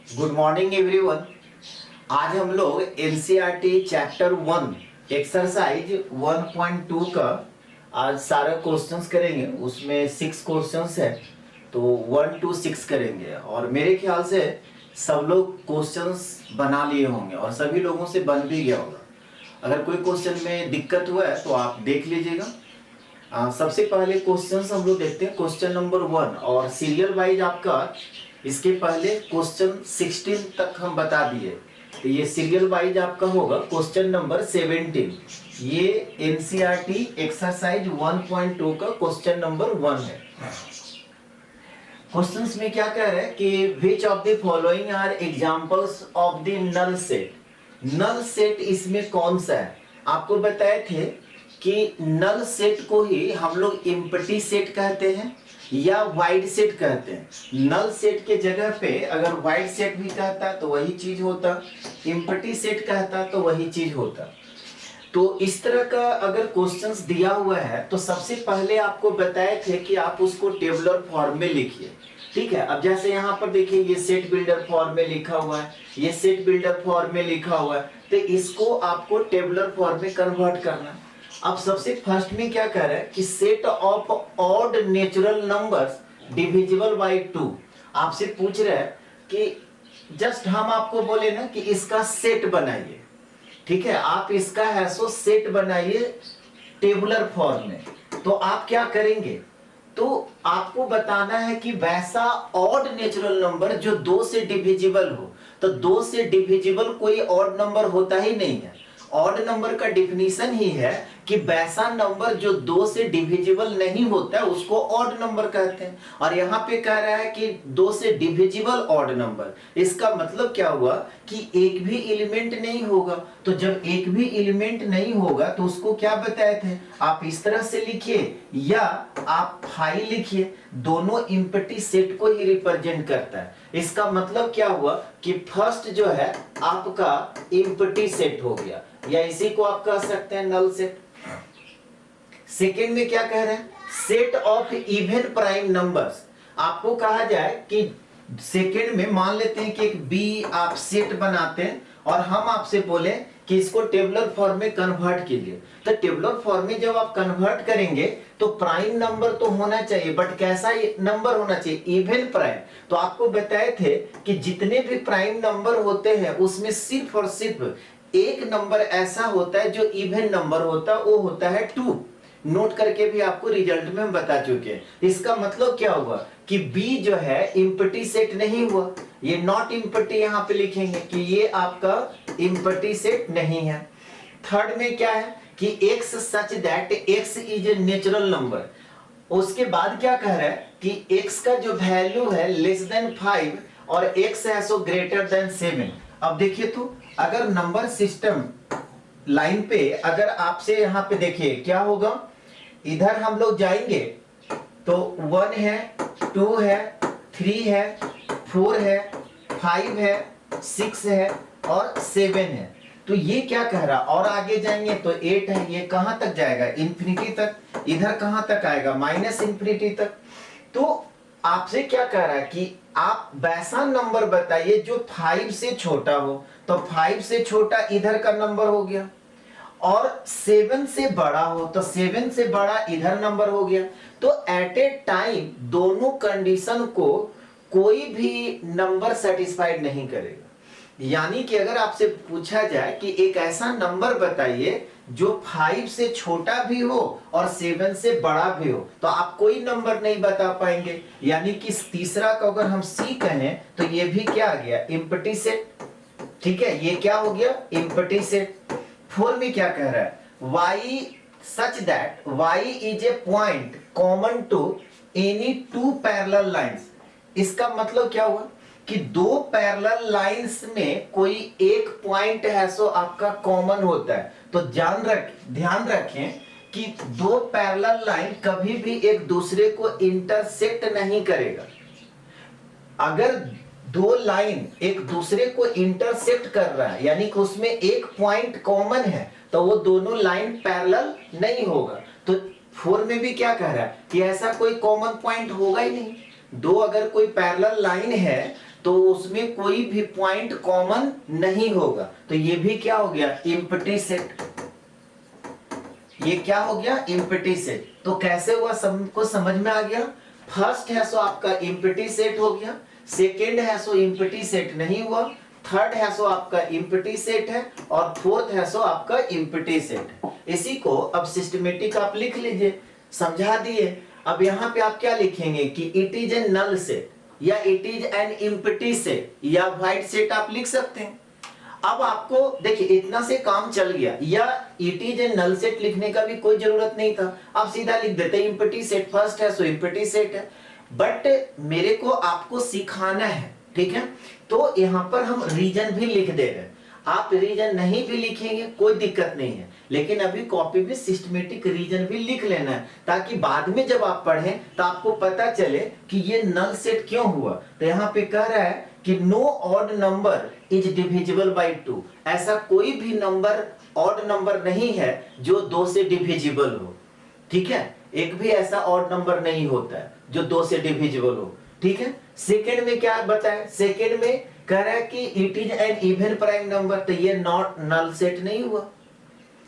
Good morning everyone. आज हम लोग एनसीईआरटी चैप्टर 1 एक्सरसाइज 1.2 का आज सारा क्वेश्चंस करेंगे। उसमें 6 क्वेश्चंस है, तो 1 to 6 करेंगे। और मेरे ख्याल से सब लोग क्वेश्चंस बना लिए होंगे और सभी लोगों से बन भी गया होगा। अगर कोई क्वेश्चन में दिक्कत हुआ है तो आप देख लीजिएगा। सबसे पहले क्वेश्चंस हम लोग देखते हैं। क्वेश्चन नंबर 1 और सीरियल वाइज आपका इसके पहले क्वेश्चन 16 तक हम बता दिए, तो ये सीरियल वाइज आपका होगा क्वेश्चन नंबर 17। ये एनसीईआरटी एक्सरसाइज 1.2 का क्वेश्चन नंबर 1 है। क्वेश्चंस में क्या कह रहा है कि which of the following are examples of the null set. Null set इसमें कौन सा है? आपको बताए थे कि नल सेट को ही हम लोग एम्प्टी सेट कहते हैं या वाइड सेट कहते हैं। नल सेट के जगह पे अगर वाइड सेट भी कहता तो वही चीज होता, एम्प्टी सेट कहता तो वही चीज होता। तो इस तरह का अगर क्वेश्चंस दिया हुआ है तो सबसे पहले आपको बताए थे कि आप उसको टेबुलर फॉर्म में लिखिए। ठीक है, अब जैसे यहाँ पर देखिए ये सेट बिल्डर फॉर्म में लिखा हुआ है, ये सेट बिल्डर फॉर्म में लिखा हुआ है, तो इसको आपको टेबुलर फॉर्म में कन्वर्ट करना है। अब सबसे फर्स्ट में क्या कह रहा है कि set of odd natural numbers divisible by 2। आपसे पूछ रहा है कि जस्ट हम आपको बोले ना कि इसका सेट बनाइए। ठीक है, आप इसका है सो सेट बनाइए टेबुलर फॉर्म में। तो आप क्या करेंगे, तो आपको बताना है कि वैसा ऑड नेचुरल नंबर जो 2 से डिविजिबल हो। तो 2 से डिविजिबल कोई ऑड नंबर होता ही नहीं है। ऑड नंबर का डिफिनीशन ही है कि वैसा नंबर जो 2 से डिविजिबल नहीं होता है उसको ऑड नंबर कहते हैं। और यहाँ पे कह रहा है कि 2 से डिविजिबल ऑड नंबर, इसका मतलब क्या हुआ कि एक भी एलिमेंट नहीं होगा। तो जब एक भी एलिमेंट नहीं होगा तो उसको क्या बताए थे, आप इस तरह से लिखिए या आप फाइव लिखिए, दोनों एम्प्टी सेट को ही रिप्रेजेंट करता है। इसका मतलब क्या हुआ कि फर्स्ट जो है आपका एम्प्टी सेट हो गया, या इसी को आप कह सकते हैं नल सेट। सेकेंड में क्या कह रहे हैं, set of even prime numbers. आपको कहा जाए कि सेकेंड में मान लेते हैं कि एक बी आप सेट बनाते हैं और हम आपसे बोले कि इसको टेबुलर फॉर्म में कन्वर्ट कीजिए। तो टेबुलर फॉर्म में जब आप कन्वर्ट करेंगे तो प्राइम नंबर तो होना चाहिए, बट कैसा नंबर होना चाहिए, इवन प्राइम। तो आपको बताए थे कि जितने भी प्राइम नंबर होते हैं उसमें सिर्फ और सिर्फ एक नंबर ऐसा होता है जो इवन नंबर होता है, वो होता है 2। नोट करके भी आपको रिजल्ट में हम बता चुके हैं। इसका मतलब क्या हुआ कि बी जो है एम्प्टी सेट नहीं हुआ, ये नॉट एम्प्टी यहां पे लिखेंगे कि ये आपका एम्प्टी सेट नहीं है। थर्ड में क्या है कि x such that x is a natural number. उसके बाद क्या कह रहा है कि x का जो वैल्यू है लेस देन 5 और x है सो ग्रेटर देन 7। अब देखिए तो अगर नंबर सिस्टम लाइन पे अगर आपसे यहां पे देखिए क्या होगा, इधर हम लोग जाएंगे तो 1 है, 2 है, 3 है, 4 है, 5 है, 6 है और 7 है। तो ये क्या कह रहा, और आगे जाएंगे तो 8 है। ये कहां तक जाएगा, इंफिनिटी तक। इधर कहां तक आएगा, माइनस इंफिनिटी तक। तो आपसे क्या कह रहा है कि आप वैसा नंबर बताइए जो 5 से छोटा हो। तो 5 से छोटा इधर का नंबर हो गया, और 7 से बड़ा हो तो 7 से बड़ा इधर नंबर हो गया। तो एट ए टाइम दोनों कंडीशन को कोई भी नंबर सेटिस्फाइड नहीं करेगा। यानी कि अगर आपसे पूछा जाए कि एक ऐसा नंबर बताइए जो 5 से छोटा भी हो और 7 से बड़ा भी हो, तो आप कोई नंबर नहीं बता पाएंगे। यानी कि तीसरा का अगर हम सी कहें तो ये भी क्या आ गया, एम्प्टी सेट। ठीक है, ये क्या हो गया, एम्प्टी सेट। 4 में क्या कह रहा है, y such that y is a point common to any two parallel lines। इसका मतलब क्या हुआ कि दो पैरेलल लाइंस में कोई एक पॉइंट है सो आपका कॉमन होता है। तो ध्यान रखें कि दो पैरेलल लाइन कभी भी एक दूसरे को इंटरसेक्ट नहीं करेगा। अगर दो लाइन एक दूसरे को इंटरसेक्ट कर रहा है यानी कि उसमें एक पॉइंट कॉमन है, तो वो दोनों लाइन पैरेलल नहीं होगा। तो 4 में भी क्या कह रहा है कि ऐसा कोई कॉमन पॉइंट होगा ही नहीं। दो अगर कोई पैरेलल लाइन है तो उसमें कोई भी पॉइंट कॉमन नहीं होगा, तो ये भी क्या हो गया, एम्प्टी सेट। ये क्या हो गया, एम्प्टी सेट। तो कैसे हुआ, सबको समझ में आ गया। फर्स्ट है सो आपका एम्प्टी सेट हो गया, सेकेंड है सो एम्प्टी सेट नहीं हुआ, थर्ड है सो आपका एम्प्टी सेट है, और फोर्थ है सो आपका एम्प्टी सेट है। इसी को अब सिस्टमेटिक आप लिख लीजिए, समझा दिए। अब यहाँ पे आप क्या लिखेंगे कि it is a null set, या it is an empty set, या वाइड सेट आप लिख सकते हैं। अब आपको देखिए इतना से काम चल गया, या it is a null set लिखने का भी कोई जरूरत नहीं था, आप सीधा लिख देते एम्प्टी सेट, फर्स्ट है सो एम्प्टी सेट है। बट मेरे को आपको सिखाना है, ठीक है, तो यहां पर हम रीजन भी लिख दे रहे हैं। आप रीजन नहीं भी लिखेंगे कोई दिक्कत नहीं है, लेकिन अभी कॉपी में सिस्टमेटिक रीजन भी लिख लेना है, ताकि बाद में जब आप पढ़ें तो आपको पता चले कि ये नल सेट क्यों हुआ। तो यहाँ पे कह रहा है कि no odd number is divisible by 2, ऐसा कोई भी नंबर ऑड नंबर नहीं है जो 2 से डिविजिबल हो, ठीक है, एक भी ऐसा ऑड नंबर नहीं होता है जो 2 से डिविजिबल हो, ठीक है। सेकंड में क्या बताया, सेकंड में कह रहा है कि it is N even prime number, तो ये नॉट नल सेट नहीं हुआ,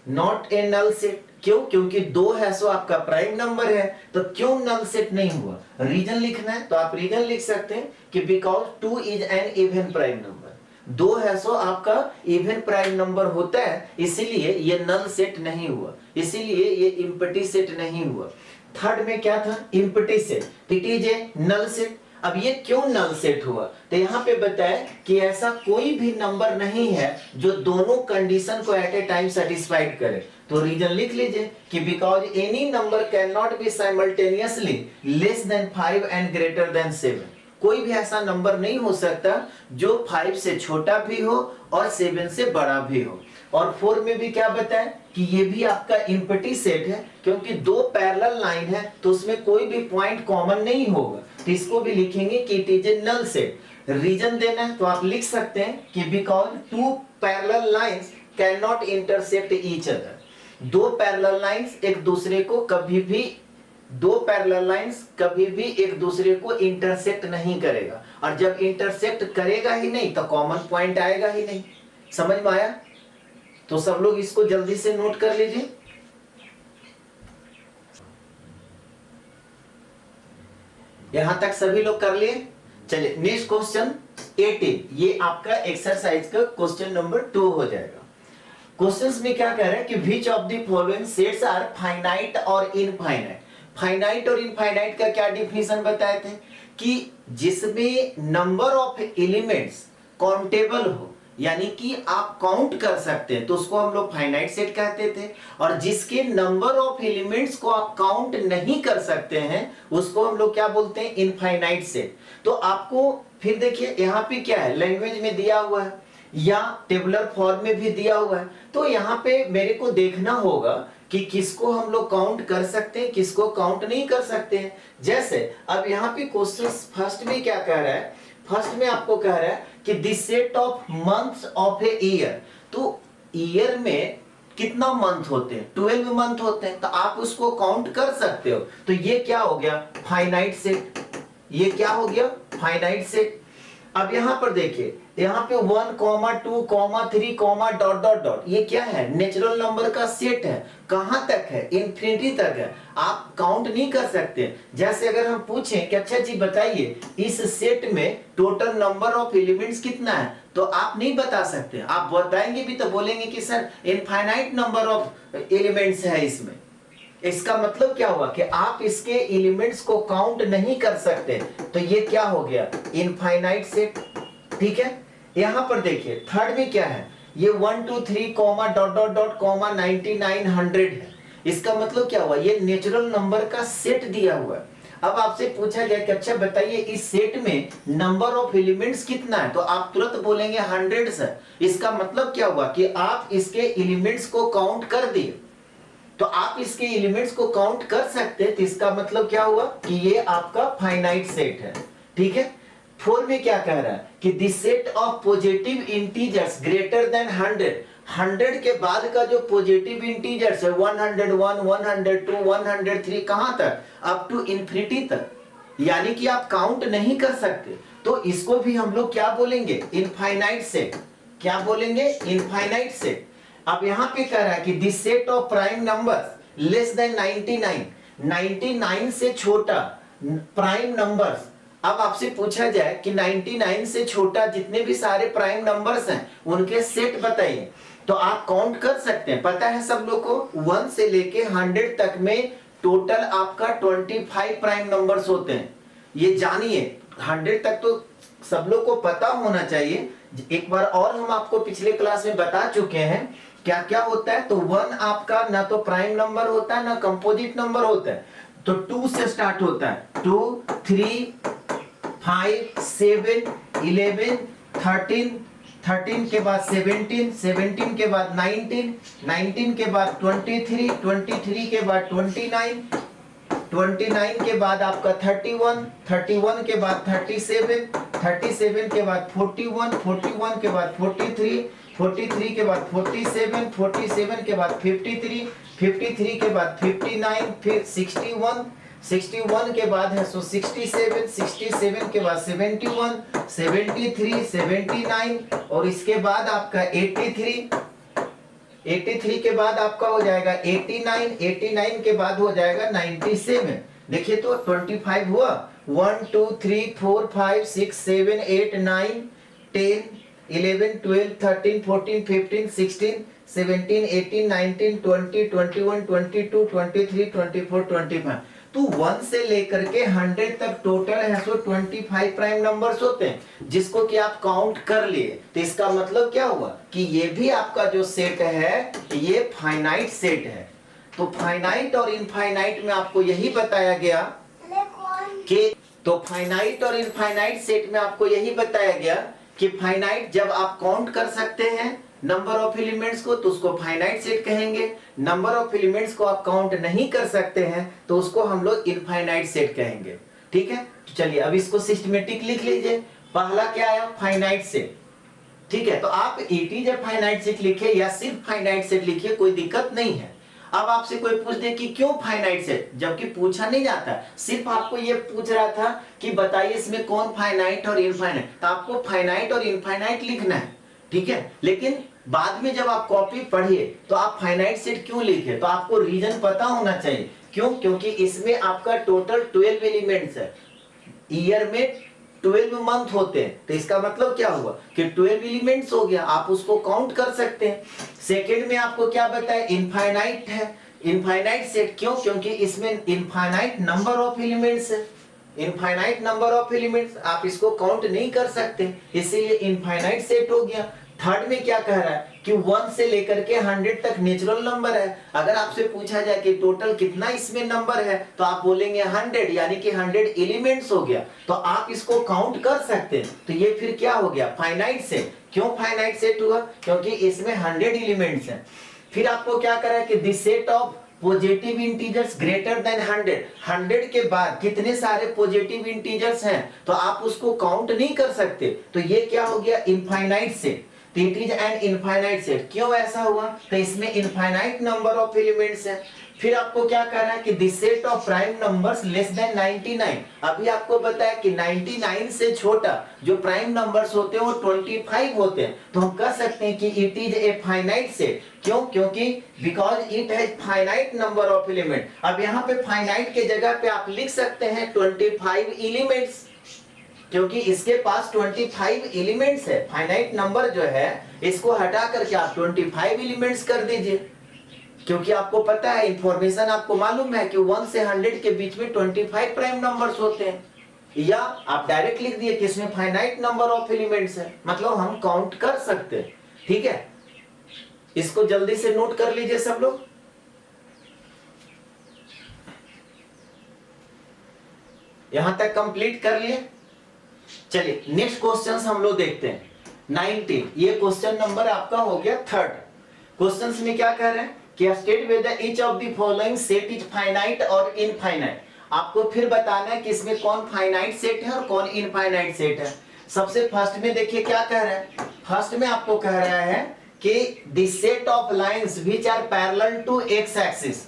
नॉट ए नल सेट। क्यों, क्योंकि 2 है सो आपका प्राइम नंबर है, तो क्यों नल सेट नहीं हुआ। रीजन लिखना है तो आप रीजन लिख सकते हैं कि because 2 is an even prime number, 2 है सो आपका इवन प्राइम नंबर होता है, इसीलिए ये नल सेट नहीं हुआ, इसीलिए ये एम्प्टी सेट नहीं हुआ। थर्ड में क्या था, empty set, it is a null set. अब ये क्यों नल सेट हुआ, तो यहाँ पे बताया कि ऐसा कोई भी नंबर नहीं है जो दोनों कंडीशन को एट ए टाइम सेटिस्फाइड करे। तो रीजन लिख लीजिए कि because any number can not be simultaneously less than 5 and greater than 7, कोई भी ऐसा नंबर नहीं हो सकता जो 5 से छोटा भी हो और 7 से बड़ा भी हो। और 4 में भी क्या बताएं कि ये भी आपका एम्प्टी सेट है, क्योंकि 2 पैरेलल लाइन है तो उसमें कोई भी पॉइंट कॉमन नहीं होगा, तो इसको भी लिखेंगे कि it is a null set. Reason देना है तो आप लिख सकते हैं कि because 2 parallel lines can not intersect each other, 2 parallel lines एक दूसरे को कभी भी, 2 पैरेलल लाइंस कभी भी एक दूसरे को इंटरसेक्ट नहीं करेगा, और जब इंटरसेक्ट करेगा ही नहीं तो कॉमन पॉइंट आएगा ही नहीं। समझ में आया, तो सब लोग इसको जल्दी से नोट कर लीजिए। यहां तक सभी लोग कर लिए। चलिए नेक्स्ट क्वेश्चन 18, ये आपका एक्सरसाइज का क्वेश्चन नंबर 2 हो जाएगा। क्वेश्चंस में क्या कह रहे हैं कि which of the following sets are finite और इनफाइनाइट। फाइनाइट और इनफाइनाइट का क्या डिफिनेशन बताए थे कि जिसमें नंबर ऑफ एलिमेंट्स काउंटेबल हो, यानी कि आप काउंट कर सकते हैं, तो उसको हम लोग फाइनाइट सेट कहते थे, और जिसके नंबर ऑफ एलिमेंट्स को आप काउंट नहीं कर सकते हैं उसको हम लोग क्या बोलते हैं, इनफाइनाइट सेट। तो आपको फिर देखिए यहाँ पे क्या है, लैंग्वेज में दिया हुआ है या टेबुलर फॉर्म में भी दिया हुआ है, तो यहाँ पे मेरे को देखना होगा कि किसको हम लोग काउंट कर सकते हैं, किसको काउंट नहीं कर सकते हैं। जैसे अब यहाँ पे क्वेश्चन फर्स्ट में क्या कह रहा है, फर्स्ट में आपको कह रहा है कि this set of months of a year, तो ईयर में कितना मंथ होते हैं, 12 मंथ होते हैं, तो आप उसको काउंट कर सकते हो। तो ये क्या हो गया, फाइनाइट सेट, ये क्या हो गया, फाइनाइट सेट। अब यहां पर देखिए, यहाँ पे 1, 2, 3, डॉट डॉट डॉट, ये क्या है, नेचुरल नंबर का सेट है। कहां तक है, इन्फिनिटी तक है, आप काउंट नहीं कर सकते। जैसे अगर हम पूछें कि अच्छा जी बताइए इस सेट में टोटल नंबर ऑफ एलिमेंट्स कितना है, तो आप नहीं बता सकते। आप बताएंगे भी तो बोलेंगे कि sir infinite number of elements है इसमें। इसका मतलब क्या हुआ कि आप इसके एलिमेंट्स को काउंट नहीं कर सकते, तो ये क्या हो गया, इनफाइनाइट सेट, ठीक है। यहां पर देखिए थर्ड में क्या है, ये 1, 2, 3, डॉट डॉट डॉट 99, 100 है। इसका मतलब क्या हुआ, ये नेचुरल नंबर का सेट दिया हुआ है। अब आपसे पूछा गया कि अच्छा बताइए इस सेट में नंबर ऑफ एलिमेंट्स कितना है, तो आप तुरंत बोलेंगे 100 सर। इसका मतलब क्या हुआ कि आप इसके एलिमेंट्स को काउंट कर दिए, तो आप इसके एलिमेंट्स को काउंट कर सकते हैं, तो इसका मतलब क्या हुआ कि ये आपका फाइनाइट सेट है, ठीक है। 4 में क्या कह रहा है कि this set of positive integers greater than 100, 100 के बाद का जो पॉजिटिव इंटीजर्स है 101, 102, 103, कहां तक, अप टू इंफिनिटी तक, यानी कि आप काउंट नहीं कर सकते। तो इसको भी हम लोग क्या बोलेंगे, इनफाइनाइट सेट। क्या बोलेंगे, इनफाइनाइट सेट। अब यहां पे कह रहा है कि this set of prime numbers less than 99, 99 से छोटा प्राइम नंबर्स। अब आपसे पूछा जाए कि 99 से छोटा जितने भी सारे प्राइम नंबर्स हैं उनके सेट बताइए, तो आप काउंट कर सकते हैं। पता है सब लोग को 1 से लेके 100 तक में टोटल आपका 25 प्राइम नंबर्स होते हैं। ये जानिए, 100 तक तो सब लोग को पता होना चाहिए। एक बार और हम आपको पिछले क्लास में बता चुके हैं क्या क्या होता है। तो 1 आपका ना तो प्राइम नंबर होता है ना कंपोजिट नंबर होता है। तो 2 से स्टार्ट होता है, 2, 3, 5, 7, 11, 13, 13 के बाद 17, 17 के बाद 19, 19 के बाद 23, 23 के बाद 29, 29 के बाद आपका 31, 31 के बाद 37, 37 के बाद 41, 41 के बाद 43, 43 के बाद 47, 47 के बाद 53, 53 के बाद 59, फिर 61, 61 के बाद है सो 67, 67 के बाद 71, 73, 79 और इसके बाद आपका 83, 83 के बाद आपका हो जाएगा 89, 89 के बाद हो जाएगा 97। देखिए तो 25 हुआ, 1 2 3 4 5 6 7 8 9 10 11 12 13 14 15 16 17 18 19 20 21 22 23 24 25। तो 1 से लेकर के 100 तक टोटल है सो 25 प्राइम नंबर्स होते हैं जिसको कि आप काउंट कर लिए। तो इसका मतलब क्या हुआ कि ये भी आपका जो सेट है ये फाइनाइट सेट है। तो फाइनाइट और इनफाइनाइट में आपको यही बताया गया कि तो फाइनाइट और इनफाइनाइट सेट में आपको यही बताया गया कि फाइनाइट जब आप काउंट कर सकते हैं नंबर ऑफ एलिमेंट्स को तो उसको फाइनाइट सेट कहेंगे। नंबर ऑफ एलिमेंट्स को आप काउंट नहीं कर सकते हैं तो उसको हम लोग इनफाइनाइट सेट कहेंगे। ठीक है, तो चलिए अब इसको सिस्टमेटिक लिख लीजिए। पहला क्या आया, फाइनाइट सेट। ठीक है, तो आप it is a finite set लिखिए या सिर्फ फाइनाइट सेट लिखिए, कोई दिक्कत नहीं है। अब आपसे कोई पूछ दे कि क्यों फाइनाइट सेट, जबकि पूछा नहीं जाता, सिर्फ आपको ये पूछ रहा था कि बताइए इसमें कौन फाइनाइट और इनफाइनाइट, तो आपको फाइनाइट और इनफाइनाइट लिखना है। ठीक है, लेकिन बाद में जब आप कॉपी पढ़िए तो आप फाइनाइट सेट क्यों लिखे, तो आपको रीजन पता होना चाहिए। क्यों, क्योंकि इसमें आपका टोटल 12 एलिमेंट्स है। ईयर में 12 मंथ होते हैं, तो इसका मतलब क्या हुआ कि 12 एलिमेंट्स हो गया, आप उसको काउंट कर सकते हैं। सेकंड में आपको क्या बताया, इनफाइनाइट है। इनफाइनाइट सेट क्यों, क्योंकि इसमें इनफाइनाइट नंबर ऑफ एलिमेंट्स है। इनफाइनाइट नंबर ऑफ एलिमेंट्स, आप इसको काउंट नहीं कर सकते, इसीलिए इनफाइनाइट सेट हो गया। थर्ड में क्या कह रहा है कि 1 से लेकर के 100 तक नेचुरल नंबर है। अगर आपसे पूछा जाए कि टोटल कितना इसमें नंबर है तो आप बोलेंगे 100, यानी कि 100 एलिमेंट्स हो गया, तो आप इसको काउंट कर सकते हैं। तो ये फिर क्या हो गया, फाइनाइट सेट। क्यों फाइनाइट सेट हुआ, क्योंकि इसमें 100 एलिमेंट्स हैं। फिर आपको क्या करा है कि this set of positive integers greater than 100, 100 के बाद कितने सारे पॉजिटिव इंटीजर्स हैं तो आप उसको काउंट नहीं कर सकते, तो ये क्या हो गया, infinite set. It is an infinite set. क्यों ऐसा हुआ, तो इसमें इनफाइनाइट नंबर ऑफ एलिमेंट्स है। फिर आपको क्या करना है कि this set of prime numbers less than 99। अभी आपको बताया कि 99 से छोटा जो प्राइम नंबर्स होते हैं वो 25 होते हैं, तो हम कह सकते हैं कि it is a finite set. क्यों, क्योंकि because it has finite number of element. अब यहाँ पे फाइनाइट के जगह पे आप लिख सकते हैं 25 एलिमेंट्स, क्योंकि इसके पास 25 एलिमेंट्स है। फाइनाइट नंबर जो है इसको हटा करके आप 25 एलिमेंट्स कर दीजिए, क्योंकि आपको पता है, इंफॉर्मेशन आपको मालूम है कि 1 से 100 के बीच में 25 प्राइम नंबर्स होते हैं। या आप डायरेक्ट लिख दिए कि इसमें फाइनाइट नंबर ऑफ एलिमेंट्स है, मतलब हम काउंट कर सकते हैं। ठीक है, इसको जल्दी से नोट कर लीजिए सब लोग। यहां तक कंप्लीट कर लिए। चलिए नेक्स्ट क्वेश्चन हम लोग देखते हैं। 19, ये क्वेश्चन नंबर आपका हो गया थर्ड। क्वेश्चन में क्या कह रहे हैं कि state whether each of the following set is finite और इनफाइनाइट। आपको फिर बताना है कि इसमें कौन फाइनाइट सेट है और कौन इनफाइनाइट सेट है। सबसे फर्स्ट में देखिए क्या कह रहा है, फर्स्ट में आपको कह रहा है कि the set of lines which are parallel to X axis.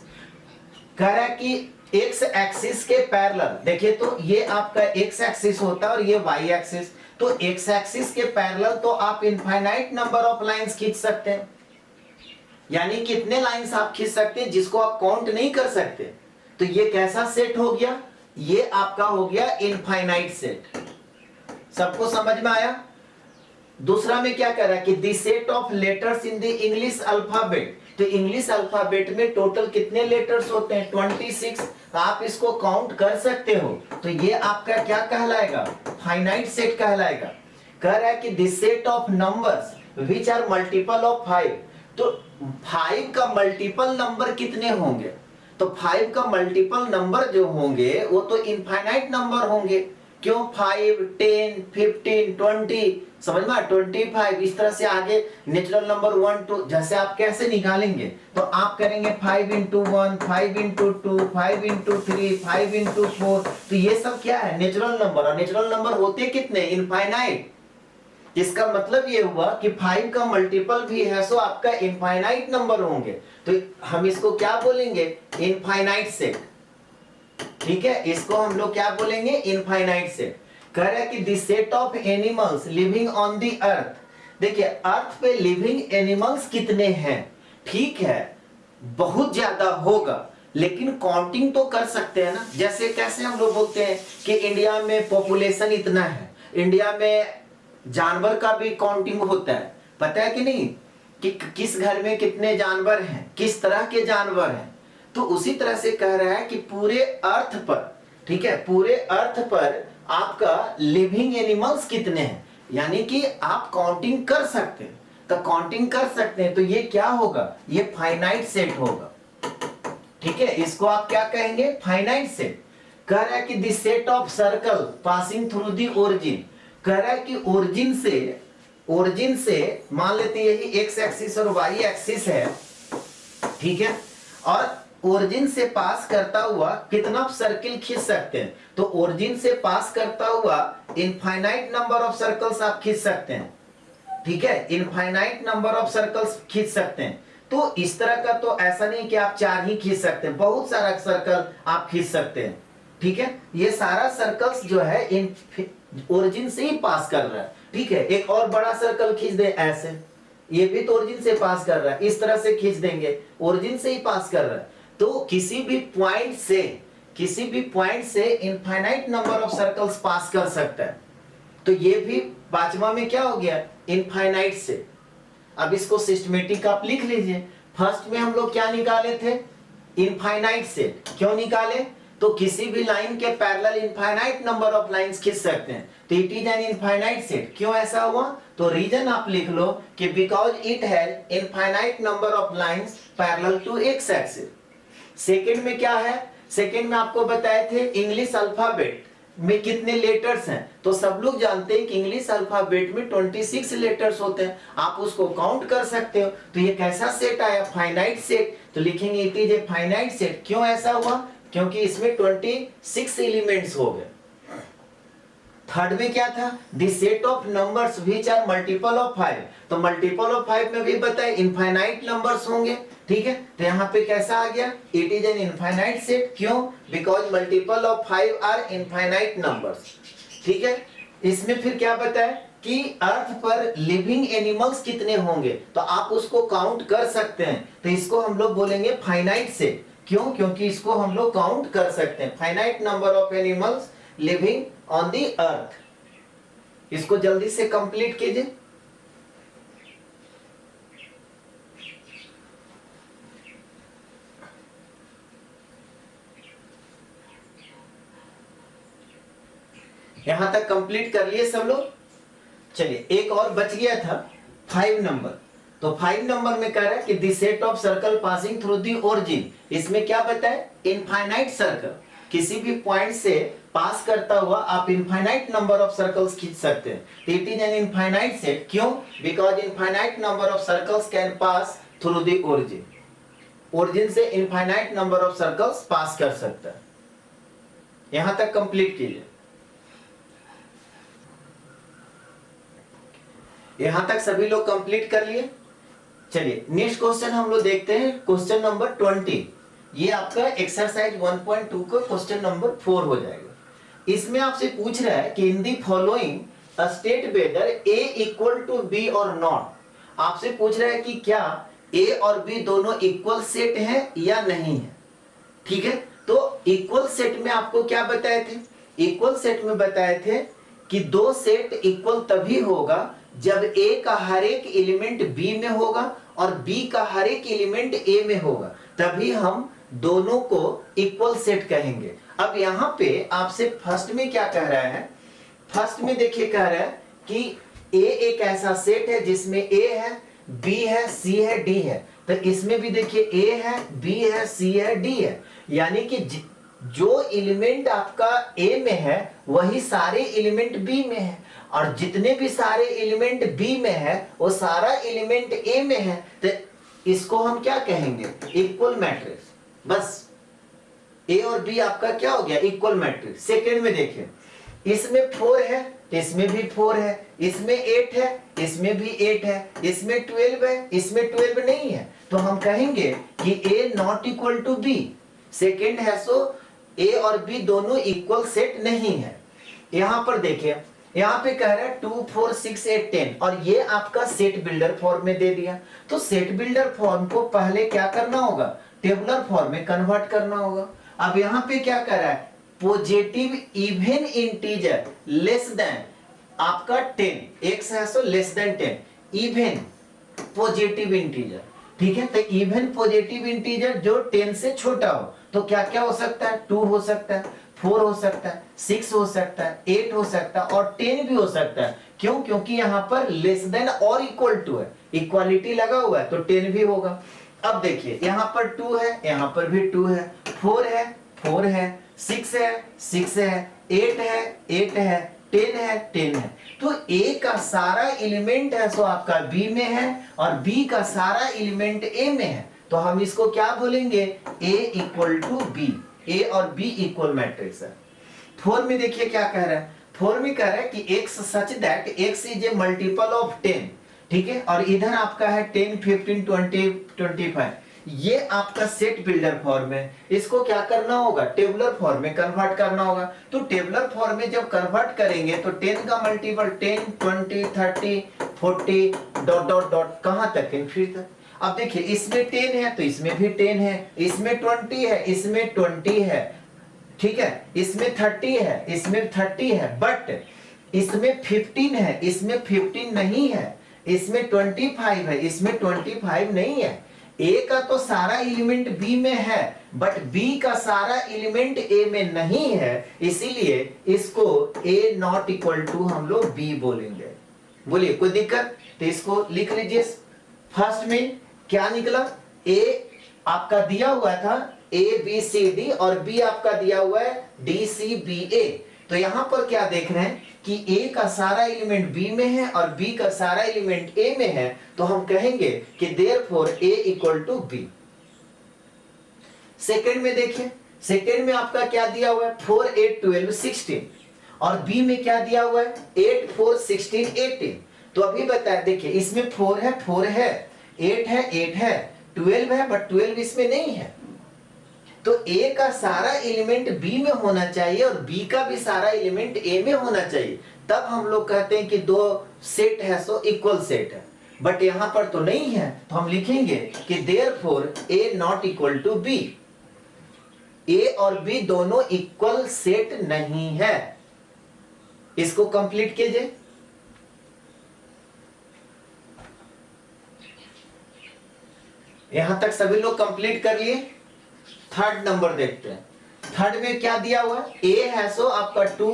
कह रहा है कि एक्स एक्सिस के पैरेलल, देखिए तो ये आपका एक्स एक्सिस होता है और ये वाई एक्सिस, तो एक्स एक्सिस के पैरेलल तो आप इनफाइनाइट नंबर ऑफ लाइंस खींच सकते हैं। यानी कितने लाइंस आप खींच सकते हैं जिसको आप काउंट नहीं कर सकते। तो ये कैसा सेट हो गया, ये आपका हो गया इनफाइनाइट सेट। सबको समझ में आया। दूसरा में क्या कर रहा है कि the set of letters in the English alphabet, तो इंग्लिश अल्फाबेट में टोटल कितने लेटर्स होते हैं 26, आप इसको काउंट कर सकते हो, तो ये आपका क्या कहलाएगा, फाइनाइट सेट कहलाएगा। कह रहा है कि the set of numbers which are multiple of 5, तो 5 का मल्टीपल नंबर कितने होंगे, तो 5 का मल्टीपल नंबर जो होंगे वो तो इनफाइनाइट नंबर होंगे। क्यों, 5, 10, 15, 20, समझ में, 25, इस तरह से आगे नेचुरल नंबर 1 2, जैसे आप कैसे निकालेंगे, तो आप करेंगे 5 into 1, 5 into 2, 5 into 3, 5 into 4, तो ये सब क्या है, नेचुरल नंबर। और नेचुरल नंबर होते कितने, इनफाइनाइट। इसका मतलब ये हुआ कि 5 का मल्टीपल भी है सो आपका इनफाइनाइट नंबर होंगे, तो हम इसको क्या बोलेंगे, इनफाइनाइट सेट। ठीक है, इसको हम लोग क्या बोलेंगे, इनफाइनाइट सेट। कह रहा है कि the set of animals living on the earth, देखिए अर्थ पे लिविंग एनिमल्स कितने हैं, ठीक है बहुत ज्यादा होगा, लेकिन काउंटिंग तो कर सकते हैं ना। जैसे कैसे हम लोग बोलते हैं कि इंडिया में पॉपुलेशन इतना है, इंडिया में जानवर का भी काउंटिंग होता है, पता है कि नहीं, कि किस घर में कितने जानवर हैं, किस तरह के जानवर हैं। तो उसी तरह से कह रहा है कि पूरे अर्थ पर, ठीक है, पूरे अर्थ पर आपका लिविंग एनिमल्स कितने हैं, यानी कि आप काउंटिंग कर सकते हैं। तो काउंटिंग कर सकते हैं तो ये क्या होगा, ये फाइनाइट सेट होगा। ठीक है, इसको आप क्या कहेंगे, फाइनाइट सेट। कह रहा है कि the set of circle passing through the origin, कह रहा है कि ओरिजिन से मान लेते हैं यही एक्स एक्सिस और वाई एक्सिस है, ठीक है, और ओरिजिन से पास करता हुआ कितना सर्किल खींच सकते हैं, तो ओरिजिन से पास करता हुआ इनफाइनाइट नंबर ऑफ सर्कल्स आप खींच सकते हैं। ठीक है, इनफाइनाइट नंबर ऑफ सर्कल्स खींच सकते हैं। तो इस तरह का तो ऐसा नहीं कि आप 4 ही खींच सकते हैं, बहुत सारा सर्कल आप खींच सकते हैं। ठीक है, ये सारा सर्कल्स जो है इन ओरिजिन से ही पास कर रहा है। ठीक है, एक और बड़ा सर्कल खींच दे ऐसे, ये भी तो ओरिजिन से पास कर रहा है, इस तरह से खींच देंगे, ओरिजिन से ही पास कर रहा है। तो किसी भी पॉइंट से infinite number of circles pass कर सकता है। तो ये भी पांचवा में क्या हो गया, इनफाइनाइट से। अब इसको सिस्टमेटिक आप लिख लीजिए। फर्स्ट में हम लोग क्या निकाले थे, इनफाइनाइट सेट। क्यों निकाले, तो किसी भी लाइन के parallel infinite number of lines खींच सकते हैं, तो it is an infinite set. क्यों ऐसा हुआ, तो रीजन आप लिख लो कि because it has infinite number of lines parallel to X axis. Second में क्या है, सेकंड में आपको बताए थे इंग्लिश अल्फाबेट में कितने लेटर्स हैं, तो सब लोग जानते हैं कि इंग्लिश अल्फाबेट में 26 लेटर्स होते हैं, आप उसको काउंट कर सकते हो। तो ये कैसा सेट आया, फाइनाइट सेट। तो लिखेंगे it is a finite set. क्यों ऐसा हुआ, क्योंकि इसमें 26 एलिमेंट्स हो गए। थर्ड में क्या था, the set of numbers which are multiple of 5, तो मल्टीपल ऑफ 5 में भी बताए इनफाइनाइट नंबर्स होंगे। ठीक है, तो यहाँ पे कैसा आ गया, it is an infinite set. क्यों, because multiple of 5 are infinite numbers. ठीक है, इसमें फिर क्या बताया कि अर्थ पर लिविंग एनिमल्स कितने होंगे, तो आप उसको काउंट कर सकते हैं, तो इसको हम लोग बोलेंगे फाइनाइट सेट। क्यों, क्योंकि इसको हम लोग काउंट कर सकते हैं, finite number of animals living on the earth. इसको जल्दी से कंप्लीट कीजिए। यहां तक कंप्लीट कर लिए सब लोग। चलिए एक और बच गया था 5 नंबर, तो 5 नंबर में कह रहा है कि the set of circle passing through the origin, इसमें क्या बताए, इनफाइनाइट सर्कल, किसी भी पॉइंट से पास करता हुआ आप इनफाइनाइट नंबर ऑफ सर्कल्स खींच सकते हैं। It is an infinite set. क्यों, because infinite number of circles can pass through the origin, origin से infinite number of circles pass कर सकता है। यहां तक कंप्लीट कीजिए। यहां तक सभी लोग कंप्लीट कर लिए। चलिए नेक्स्ट क्वेश्चन हम लोग देखते हैं, क्वेश्चन नंबर 20। ये आपका एक्सरसाइज 1.2 का क्वेश्चन नंबर 4 हो जाएगा। इसमें आपसे पूछ रहा है कि in the following state whether A equal to B और नॉट। आपसे पूछ रहा है कि क्या ए और बी दोनों इक्वल सेट है या नहीं है। ठीक है, तो इक्वल सेट में आपको क्या बताए थे, इक्वल सेट में बताए थे कि दो सेट इक्वल तभी होगा जब ए का हर एक एलिमेंट बी में होगा और बी का हर एक एलिमेंट ए में होगा, तभी हम दोनों को इक्वल सेट कहेंगे। अब यहां पे आपसे फर्स्ट में क्या कह रहा है, फर्स्ट में देखिए कह रहा है कि ए एक ऐसा सेट है जिसमें ए है, बी है, सी है, डी है। तो इसमें भी देखिए ए है, बी है, सी है, डी है, यानी कि जो एलिमेंट आपका ए में है वही सारे एलिमेंट बी में है, और जितने भी सारे एलिमेंट बी में है वो सारा एलिमेंट ए में है। तो इसको हम क्या कहेंगे, इक्वल मैट्रिक्स। बस ए और बी आपका क्या हो गया, इक्वल मैट्रिक्स। सेकंड में देखिए, इसमें 4 है तो इसमें भी 4 है, इसमें 8 है, इसमें भी 8 है, इसमें 12 है, इसमें 12 नहीं है, तो हम कहेंगे कि A not equal to B. Second है, सो ए और बी दोनों इक्वल सेट नहीं है। यहां पर देखिए, यहां पे कह रहा है 2 4 6 8 10, और ये आपका सेट बिल्डर फॉर्म में दे दिया। तो सेट बिल्डर फॉर्म को पहले क्या करना होगा, टेबुलर फॉर्म में कन्वर्ट करना होगा। अब यहां पे क्या कर रहा है, positive even integer less than आपका 10, एक्स है so less than 10, even positive integer. ठीक है, तो इवन पॉजिटिव इंटीजर जो 10 से छोटा हो, तो क्या क्या हो सकता है, 2 हो सकता है, 4 हो सकता है, 6 हो सकता है, 8 हो सकता है, और 10 भी हो सकता है। क्यों, क्योंकि यहाँ पर लेस देन और इक्वल टू है, इक्वालिटी लगा हुआ है, तो 10 भी होगा। अब देखिए, यहाँ पर 2 है, यहाँ पर भी 2 है, 4 है, 4 है, 6 है, 6 है, 8 है, 8 है, 10 है, 10 है। तो ए का सारा एलिमेंट है सो आपका बी में है, और बी का सारा एलिमेंट ए में है, तो हम इसको क्या बोलेंगे, ए इक्वल टू बी। ए और बी इक्वल मैट्रिक्स है। 4 में देखिए क्या कह रहा है, 4 में कह रहा है कि x such that x is a multiple of 10। ठीक है, और इधर आपका है 10 15 20 25। ये आपका सेट बिल्डर फॉर्म है, इसको क्या करना होगा, टेबुलर फॉर्म में कन्वर्ट करना होगा। तो टेबुलर फॉर्म में जब कन्वर्ट करेंगे तो 10 का मल्टीपल 10 20 30 40 डॉट डॉट डॉट कहां तक, इनफिनिटी तक। अब देखिए, इसमें 10 है तो इसमें भी 10 है, इसमें 20 है, इसमें 20 है, ठीक है, इसमें 30 है, इसमें 30 है, बट इसमें 15 है, इसमें 15 नहीं है, इसमें 25 है, इसमें 25 नहीं है। ए का तो सारा एलिमेंट बी में है, बट बी का सारा एलिमेंट ए में नहीं है, इसीलिए इसको ए नॉट इक्वल टू हम लोग बी बोलेंगे। बोलिए, कोई दिक्कत? तो इसको लिख लीजिए। फर्स्ट में क्या निकला, ए आपका दिया हुआ था ए बी सी डी, और बी आपका दिया हुआ है डी सी बी ए। तो यहां पर क्या देख रहे हैं कि ए का सारा एलिमेंट बी में है और बी का सारा एलिमेंट ए में है, तो हम कहेंगे कि therefore A equal to B. Second में देखिए, सेकंड में आपका क्या दिया हुआ है, 4 8 12 16, और बी में क्या दिया हुआ है, 8 4 16 18। तो अभी बताया, देखिए इसमें 4 है, 4 है, 8 है, 8 है, 12 है, बट 12 इसमें नहीं है। तो ए का सारा एलिमेंट बी में होना चाहिए और बी का भी सारा एलिमेंट ए में होना चाहिए, तब हम लोग कहते हैं कि दो सेट है सो इक्वल सेट है। बट यहां पर तो नहीं है, तो हम लिखेंगे कि therefore A not equal to B. A और बी दोनों इक्वल सेट नहीं है। इसको कंप्लीट कीजिए। यहां तक सभी लोग कंप्लीट कर लिए। थर्ड नंबर देखते हैं। थर्ड में क्या दिया हुआ है, ए है सो आपका 2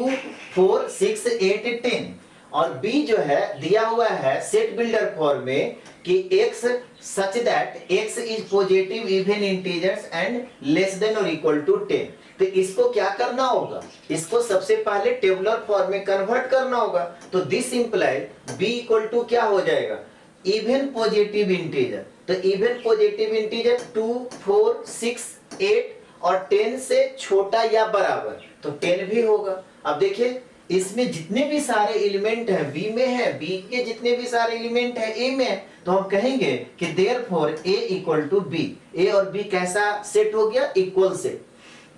4 6 8 10, और बी जो है दिया हुआ है सेट बिल्डर फॉर्म में कि x such that x is positive even integers and less than और इक्वल टू 10। तो इसको क्या करना होगा, इसको सबसे पहले टेबुलर फॉर्म में कन्वर्ट करना होगा। तो this imply b equal to क्या हो जाएगा, इवन पॉजिटिव इंटीजर। तो इवन पॉजिटिव इंटीजर 2 4 6 8 और 10 से छोटा या बराबर, तो 10 भी होगा। अब देखिए इसमें जितने भी सारे एलिमेंट है बी में है, बी के जितने भी सारे एलिमेंट है ए में है, तो हम कहेंगे कि therefore A equal to B. A और बी कैसा सेट हो गया? Equal set.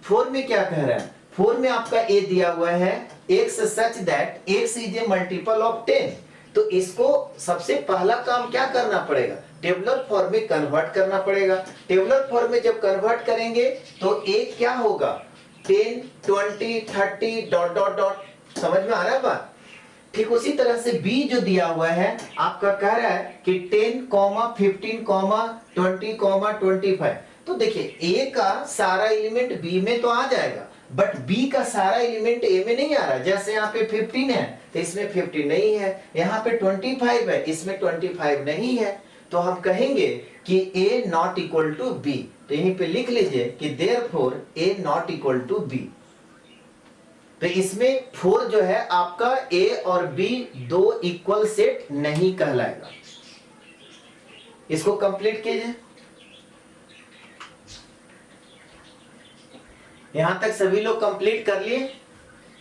4 में क्या कह रहा है? 4 में आपका ए दिया हुआ है x such that x is a multiple of 10। तो इसको सबसे पहला काम क्या करना पड़ेगा? टेबुलर फॉर्म में कन्वर्ट करना पड़ेगा। टेबुलर फॉर्म में जब कन्वर्ट करेंगे तो a क्या होगा? 10, 20, 30 डॉट डॉट डॉट। समझ में आ रहा है बात? ठीक उसी तरह से b जो दिया हुआ है आपका कह रहा है कि 10, 15, 20, 25। तो देखिए a का सारा एलिमेंट b में तो आ जाएगा, बट b का सारा एलिमेंट a में नहीं आ रहा। जैसे यहाँ पे 15 है तो इसमें 15 नहीं है, यहाँ पे 25 है इसमें 25 नहीं है। तो हम कहेंगे कि a not equal to b। तो यहीं पे लिख लीजिए कि therefore a not equal to b। तो इसमें 4 जो है आपका a और b दो इक्वल सेट नहीं कहलाएगा। इसको कंप्लीट कीजिए। यहां तक सभी लोग कंप्लीट कर लिए?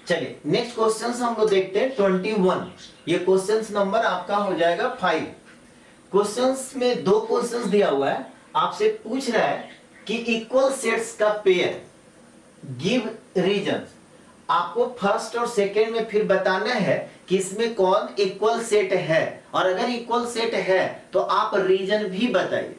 चलिए नेक्स्ट क्वेश्चन हम लोग देखते हैं 21। ये क्वेश्चन नंबर आपका हो जाएगा 5। क्वेश्चंस में दो क्वेश्चंस दिया हुआ है, आपसे पूछ रहा है कि इक्वल सेट्स का पेयर गिव रीजंस। आपको फर्स्ट और सेकंड में फिर बताना है कि इसमें कौन इक्वल सेट है, और अगर इक्वल सेट है तो आप रीजन भी बताइए।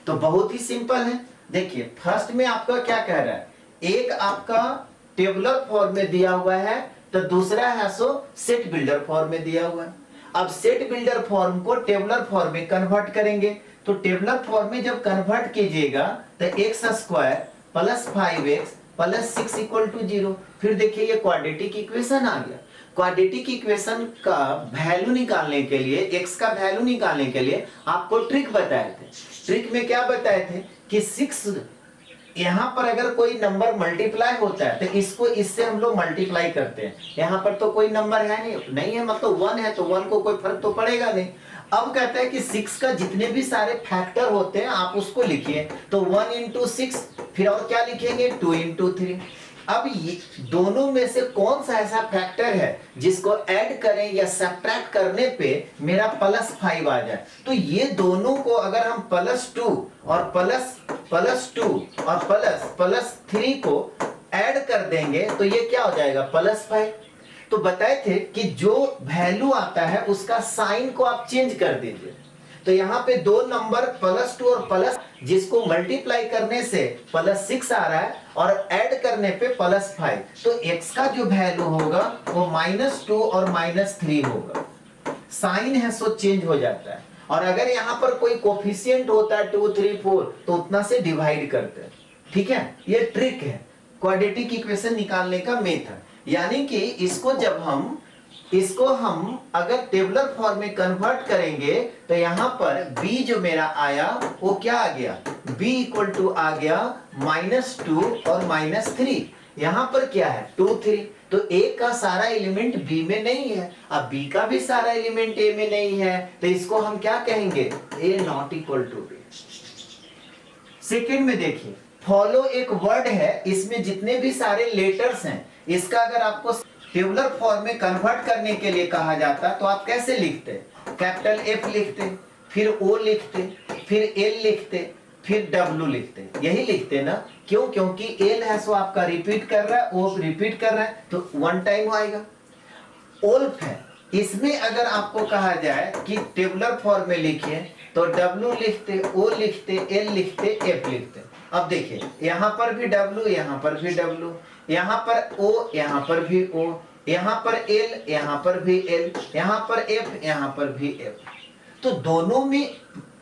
तो बहुत ही सिंपल है। देखिए फर्स्ट में आपका क्या कह रहा है? एक आपका टेबुलर फॉर्म में दिया हुआ है, तो दूसरा है सो सेट बिल्डर फॉर्म में दिया हुआ है। अब सेट बिल्डर फॉर्म को टेबुलर फॉर्म में कन्वर्ट करेंगे। तो टेबुलर फॉर्म में जब कन्वर्ट कीजिएगा तो X square plus 5x plus 6 equal to 0। फिर देखिए ये क्वाड्रेटिक इक्वेशन आ गया। क्वाड्रेटिक इक्वेशन का वैल्यू निकालने के लिए, x का वैल्यू निकालने के लिए आपको ट्रिक बताए थे। ट्रिक में क्या बताए थे कि 6 यहां पर अगर कोई नंबर मल्टीप्लाई होता है तो इसको इससे हम लोग मल्टीप्लाई करते हैं। यहां पर तो कोई नंबर है नहीं है, मतलब 1 है तो 1 को कोई फर्क तो पड़ेगा नहीं। अब कहता है कि 6 का जितने भी सारे फैक्टर होते हैं आप उसको लिखिए। तो 1 इंटू 6, फिर और क्या लिखेंगे? 2 इंटू 3। अब ये दोनों में से कौन सा ऐसा फैक्टर है जिसको ऐड करें या सब्ट्रैक्ट करने पे मेरा प्लस 5 आ जाए? तो ये दोनों को अगर हम +2 और +2 और +3 को ऐड कर देंगे तो ये क्या हो जाएगा? +5। तो बताए थे कि जो वैल्यू आता है उसका साइन को आप चेंज कर दीजिए। तो यहाँ पे दो नंबर +2 और प्लस, जिसको मल्टीप्लाई करने से +6 आ रहा है और ऐड करने पे +5। तो x का जो वैल्यू होगा वो -2 और -3 होगा। साइन है सो चेंज हो जाता है। और अगर यहाँ पर कोई कोफिशिएंट होता है 2, 3, 4 तो उतना से डिवाइड करते हैं। ठीक है, ये ट्रिक है क्वाड्रेटिक इक्वेशन निकालने का मेथड। यानी कि इसको हम अगर टेबुलर फॉर्म में कन्वर्ट करेंगे तो यहां पर b जो मेरा आया वो क्या आ गया? b इक्वल टू आ गया -2 और -3। यहां पर क्या है? 2, 3। तो a का सारा एलिमेंट b में नहीं है, अब b का भी सारा एलिमेंट a में नहीं है, तो इसको हम क्या कहेंगे? a not equal to b। Second में देखिए, फॉलो एक वर्ड है, इसमें जितने भी सारे लेटर्स हैं इसका अगर आपको टेबुलर फॉर्म में कन्वर्ट करने के लिए कहा जाता तो आप कैसे लिखते? कैपिटल F लिखते, फिर O लिखते, फिर L लिखते, फिर W लिखते। यही लिखते ना? क्यों? क्योंकि L है सो आपका रिपीट कर रहा है, O रिपीट कर रहा है तो 1 टाइम आएगा। ओल्फ है, इसमें अगर आपको कहा जाए कि टेबुलर फॉर्म में लिखिए तो W लिखते, O लिखते, L लिखते, F लिखते। अब देखिए यहां पर भी W, यहां पर भी W, यहां पर O, यहां पर भी O, यहां पर L, यहां पर भी L, यहां पर F, यहां पर भी F। तो दोनों में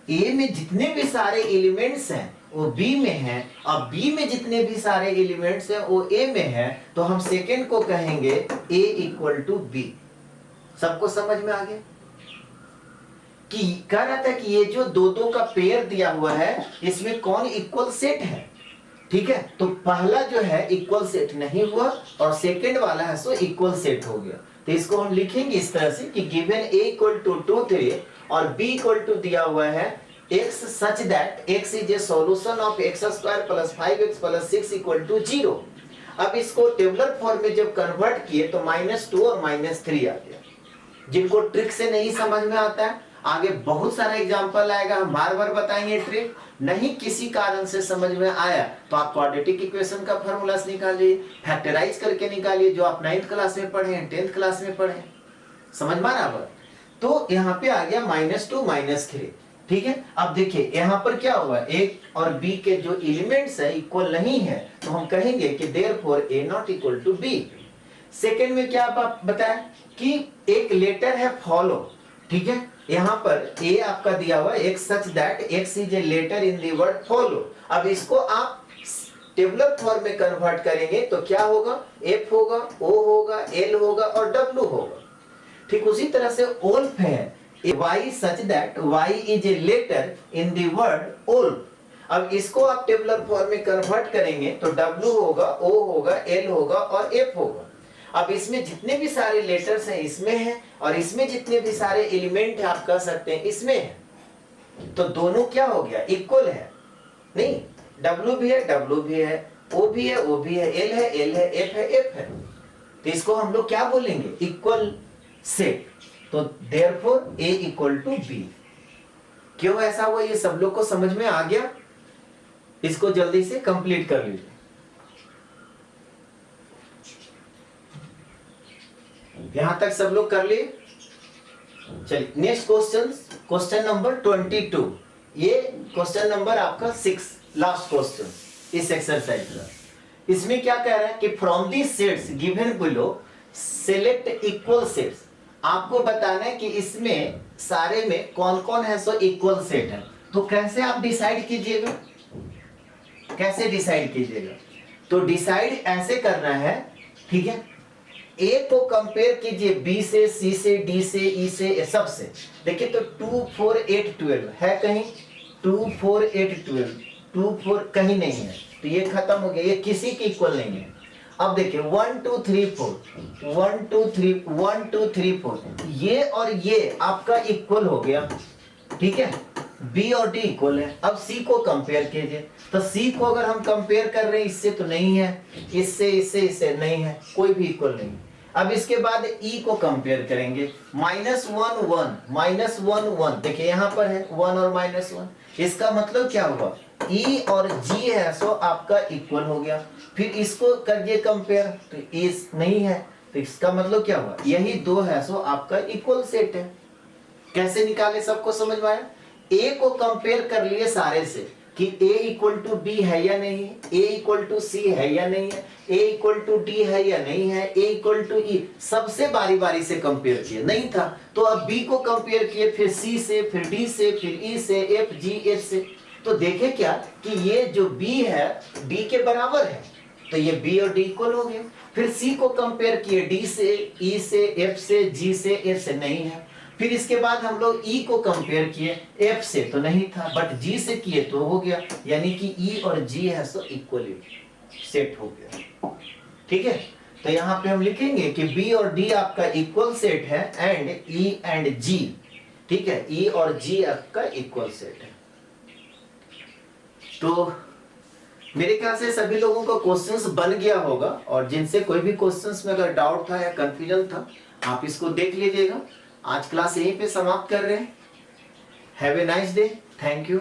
A में जितने भी सारे एलिमेंट्स हैं वो B में है, और B में जितने भी सारे एलिमेंट्स हैं वो A में है। तो हम सेकंड को कहेंगे A इक्वल टू B। सबको समझ में आ गया? कि कह रहा था कि ये जो दो का पेयर दिया हुआ है इसमें कौन इक्वल सेट है? ठीक है, तो पहला जो है इक्वल सेट नहीं हुआ और सेकंड वाला है सो इक्वल सेट हो गया। तो इसको हम लिखेंगे इस तरह से कि गिवन a इक्वल टू 2, 3 और b इक्वल टू दिया हुआ है x such that x is a solution of x square plus 5x plus 6 equal to 0। अब इसको टेबुलर फॉर्म में जब कन्वर्ट किए तो -2 और -3 आ गया। जिनको ट्रिक से नहीं समझ में आता है, आगे बहुत सारा एग्जांपल आएगा, हम बार बार बताएंगे ट्रिक। नहीं किसी कारण से समझ में आया तो आप क्वाड्रेटिक इक्वेशन का फॉर्मूलास निकालिए, फैक्टराइज करके निकालिए, जो आप 9th क्लास में पढ़े हैं, 10th क्लास में पढ़े हैं। समझ में आ रहा? तो यहाँ पे आ गया -2 -3। ठीक है, अब देखिए यहाँ पर क्या हुआ, ए और बी के जो एलिमेंट्स है इक्वल नहीं है, तो हम कहेंगे कि therefore A not equal to B. Second में क्या आप बताया कि एक लेटर है फॉलो। ठीक है, यहाँ पर ए आपका दिया हुआ एक such that X is a letter in the word follow. अब इसको आप टेबुलर फॉर्म में कन्वर्ट करेंगे तो क्या होगा, एफ होगा, ओ होगा, एल होगा और डब्ल्यू होगा। ठीक उसी तरह से ओल्फ है, y such that y is a letter in the word ओल्फ। अब इसको आप टेबुलर फॉर्म में कन्वर्ट करेंगे तो W होगा, O होगा, L होगा और F होगा। अब इसमें जितने भी सारे लेटर्स हैं इसमें हैं, और इसमें जितने भी सारे एलिमेंट हैं आप कह सकते हैं इसमें है। तो दोनों क्या हो गया, इक्वल है। नहीं, W भी है, W भी है, O भी है, O भी है, L है, L है, F है, F है। तो इसको हम लोग क्या बोलेंगे, इक्वल सेट। तो therefore A equal to B। क्यों ऐसा हुआ, ये सब लोग को समझ में आ गया? इसको जल्दी से कंप्लीट कर लीजिए। यहां तक सब लोग कर लिए? चलिए नेक्स्ट क्वेश्चन, क्वेश्चन नंबर 22। ये क्वेश्चन नंबर आपका 6, लास्ट क्वेश्चन इस एक्सरसाइज का। इसमें क्या कह रहा है कि from the sets given below select equal sets. आपको बताना है कि इसमें सारे में कौन कौन है सो इक्वल सेट है। तो कैसे आप डिसाइड कीजिएगा, कैसे डिसाइड कीजिएगा? तो डिसाइड ऐसे करना है, ठीक है, ए को कंपेयर कीजिए बी से, सी से, डी से, ई से, सबसे। देखिए तो 2 4 8 12 है कहीं, 2 4 8 12, 2 4 कहीं नहीं है, तो ये खत्म हो गया, ये किसी के इक्वल नहीं है। अब देखिए 1 2 3 4, 1 2 3, 1 2 3 4, ये और ये आपका इक्वल हो गया। ठीक है, बी और डी इक्वल है। अब सी को कंपेयर कीजिए, तो सी को अगर हम कंपेयर कर रहे हैं इससे तो नहीं है, इससे, इससे, इससे नहीं है, कोई भी इक्वल नहीं। अब इसके बाद ई को कंपेयर करेंगे, -1 1, -1 1, देखिए यहाँ पर है 1 और -1, इसका मतलब क्या हुआ, ई और जी है सो आपका इक्वल हो गया। फिर इसको करिए कंपेयर, तो इस नहीं है, तो इसका मतलब क्या हुआ, यही दो है सो आपका इक्वल सेट है। कैसे निकाले, सबको समझ में आया? ए को कंपेयर कर लिए सारे से कि ए इक्वल टू बी है या नहीं है, ए इक्वल टू सी है या नहीं है, ए इक्वल टू डी है या नहीं है, ए इक्वल टू ई, सबसे बारी बारी से कंपेयर किए, नहीं था तो अब बी को कंपेयर किए, फिर सी से, फिर डी से, फिर ई से, एफ जी एच से। तो देखे क्या कि ये जो बी है डी के बराबर है, तो ये बी और डी इक्वल हो गए। फिर सी को कंपेयर किए डी से, ई से, एफ से, जी से, एफ से, नहीं है। फिर इसके बाद हम लोग ई को कंपेयर किए, एफ से तो नहीं था बट जी से किए तो हो गया, यानी कि ई और जी है सो इक्वली सेट हो गया। ठीक है, तो यहाँ पे हम लिखेंगे कि बी और डी आपका इक्वल सेट है एंड ई एंड जी। ठीक है, ई और जी आपका इक्वल सेट है। तो मेरे ख्याल से सभी लोगों को क्वेश्चंस बन गया होगा, और जिनसे कोई भी क्वेश्चंस में अगर डाउट था या कंफ्यूजन था आप इसको देख लीजिएगा। आज क्लास यहीं पे समाप्त कर रहे हैं। Have a nice day, thank you.